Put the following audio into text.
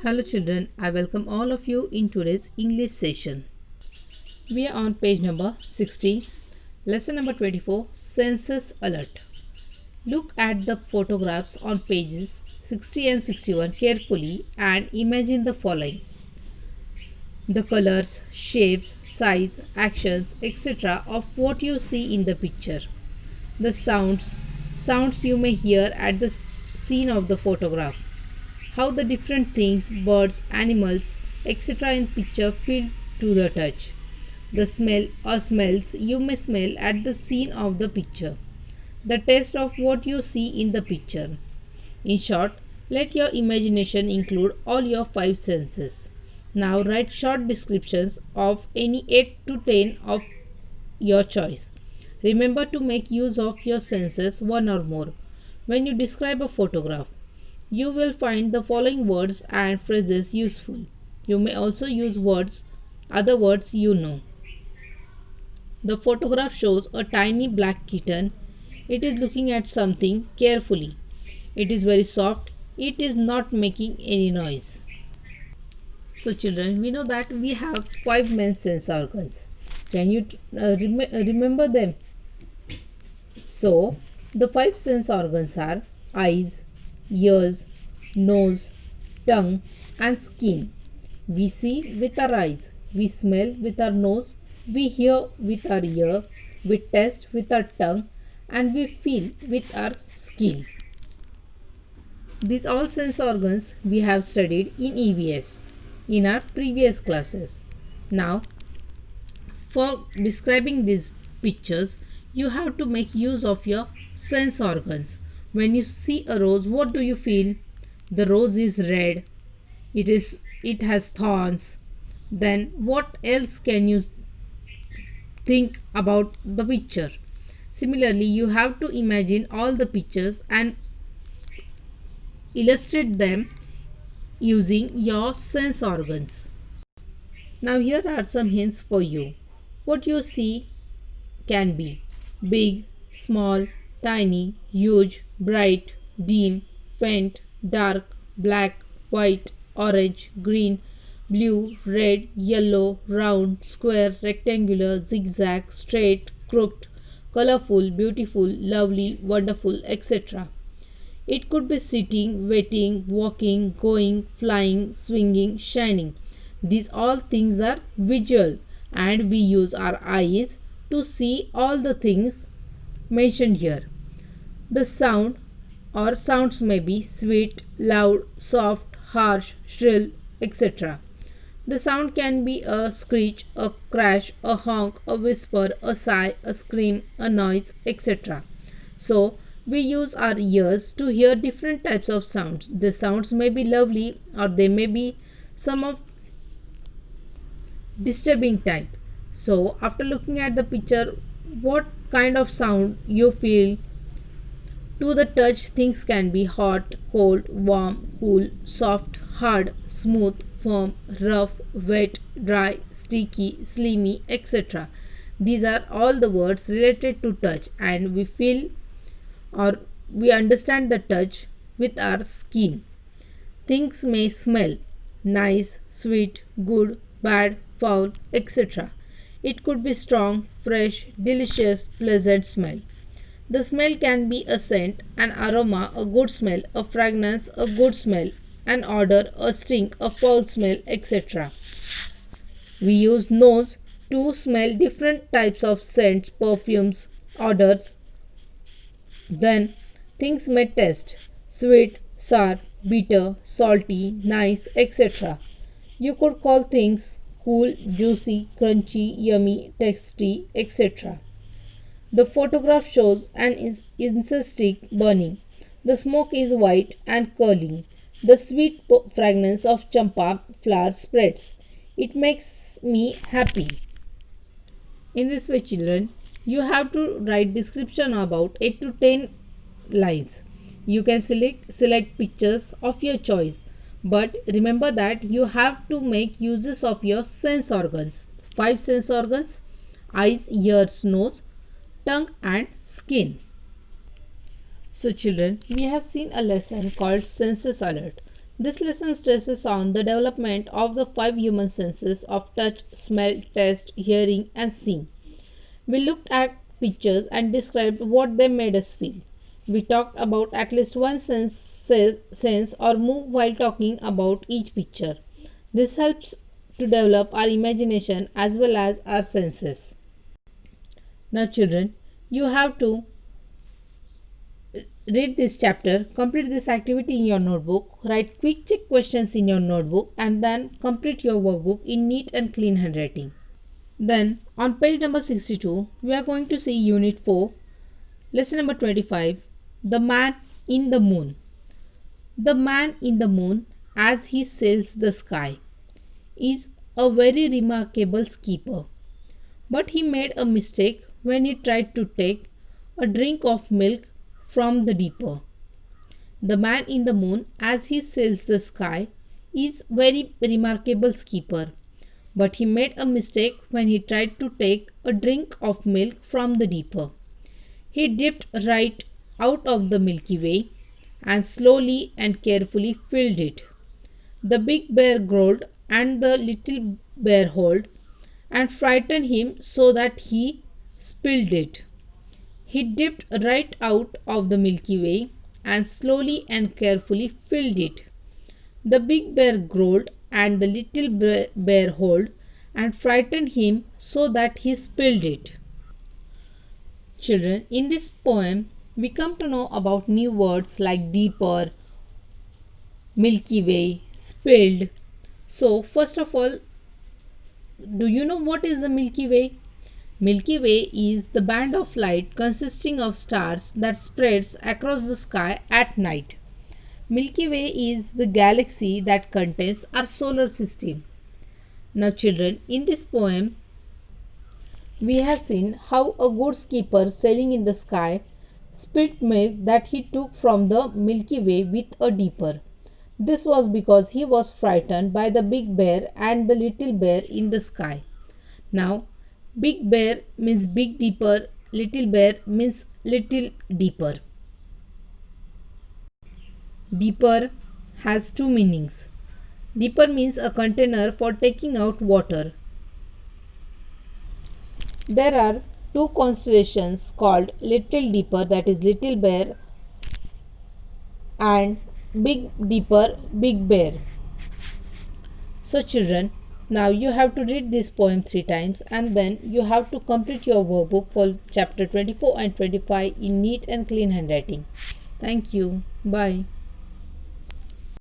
Hello children, I welcome all of you in today's English session. We are on page number 60, lesson number 24, Census Alert. Look at the photographs on pages 60 and 61 carefully and imagine the following. The colors, shapes, size, actions, etc. of what you see in the picture. The sounds you may hear at the scene of the photograph. How the different things, birds, animals, etc. in picture feel to the touch. The smell or smells you may smell at the scene of the picture. The taste of what you see in the picture. In short, let your imagination include all your 5 senses. Now write short descriptions of any 8 to 10 of your choice. Remember to make use of your senses, one or more, when you describe a photograph. You will find the following words and phrases useful. You may also use other words you know. The photograph shows a tiny black kitten. It is looking at something carefully. It is very soft. It is not making any noise. So children, we know that we have 5 main sense organs. Can you remember them? So, the 5 sense organs are eyes, ears, nose, tongue and skin. We see with our eyes, we smell with our nose, we hear with our ear, we taste with our tongue and we feel with our skin. These all sense organs we have studied in EVS in our previous classes. Now, for describing these pictures, you have to make use of your sense organs. When you see a rose, what do you feel? The rose is red. It has thorns. Then what else can you think about the picture? Similarly, you have to imagine all the pictures and illustrate them using your sense organs. Now here are some hints for you. What you see can be big, small, tiny, huge, bright, dim, faint, dark, black, white, orange, green, blue, red, yellow, round, square, rectangular, zigzag, straight, crooked, colorful, beautiful, lovely, wonderful, etc. It could be sitting, waiting, walking, going, flying, swinging, shining. These all things are visual and we use our eyes to see all the things mentioned here. The sound or sounds may be sweet, loud, soft, harsh, shrill, etc. The sound can be a screech, a crash, a honk, a whisper, a sigh, a scream, a noise, etc. So, we use our ears to hear different types of sounds. The sounds may be lovely or they may be some of disturbing type. So, after looking at the picture, what kind of sound you feel? To the touch, things can be hot, cold, warm, cool, soft, hard, smooth, firm, rough, wet, dry, sticky, slimy, etc. These are all the words related to touch and we feel or we understand the touch with our skin. Things may smell nice, sweet, good, bad, foul, etc. It could be strong, fresh, delicious, pleasant smell. The smell can be a scent, an aroma, a good smell, a fragrance, a good smell, an odor, a stink, a foul smell, etc. We use nose to smell different types of scents, perfumes, odors. Then things may taste sweet, sour, bitter, salty, nice, etc. You could call things cool, juicy, crunchy, yummy, tasty, etc. The photograph shows an incense stick burning. The smoke is white and curling. The sweet fragrance of champa flower spreads. It makes me happy. In this way, children, you have to write description about 8 to 10 lines. You can select pictures of your choice, but remember that you have to make uses of your sense organs. 5 sense organs: eyes, ears, nose, tongue and skin. So children, we have seen a lesson called Census Alert. This lesson stresses on the development of the five human senses of touch, smell, taste, hearing, and seeing. We looked at pictures and described what they made us feel. We talked about at least one sense or move while talking about each picture. This helps to develop our imagination as well as our senses. Now, children, you have to read this chapter, complete this activity in your notebook, write quick check questions in your notebook, and then complete your workbook in neat and clean handwriting. Then, on page number 62, we are going to see Unit 4, lesson number 25, The Man in the Moon. The man in the moon, as he sails the sky, is a very remarkable skipper. But he made a mistake when he tried to take a drink of milk from the deeper. The man in the moon, as he sails the sky, is very remarkable skipper. But he made a mistake when he tried to take a drink of milk from the deeper. He dipped right out of the Milky Way and slowly and carefully filled it. The big bear growled and the little bear howled and frightened him so that he spilled it. He dipped right out of the Milky Way and slowly and carefully filled it. The big bear growled and the little bear howled and frightened him so that he spilled it. Children, in this poem, we come to know about new words like deeper, Milky Way, spilled. So, first of all, do you know what is the Milky Way? Milky Way is the band of light consisting of stars that spreads across the sky at night. Milky Way is the galaxy that contains our solar system. Now, children, in this poem, we have seen how a good skipper sailing in the sky spilled milk that he took from the Milky Way with a dipper. This was because he was frightened by the big bear and the little bear in the sky. Now, big bear means big dipper, little bear means little dipper. Dipper has two meanings. Dipper means a container for taking out water. There are two constellations called Little Dipper, that is Little Bear, and Big Dipper, Big Bear. So children, now you have to read this poem 3 times and then you have to complete your workbook for chapter 24 and 25 in neat and clean handwriting. Thank you. Bye.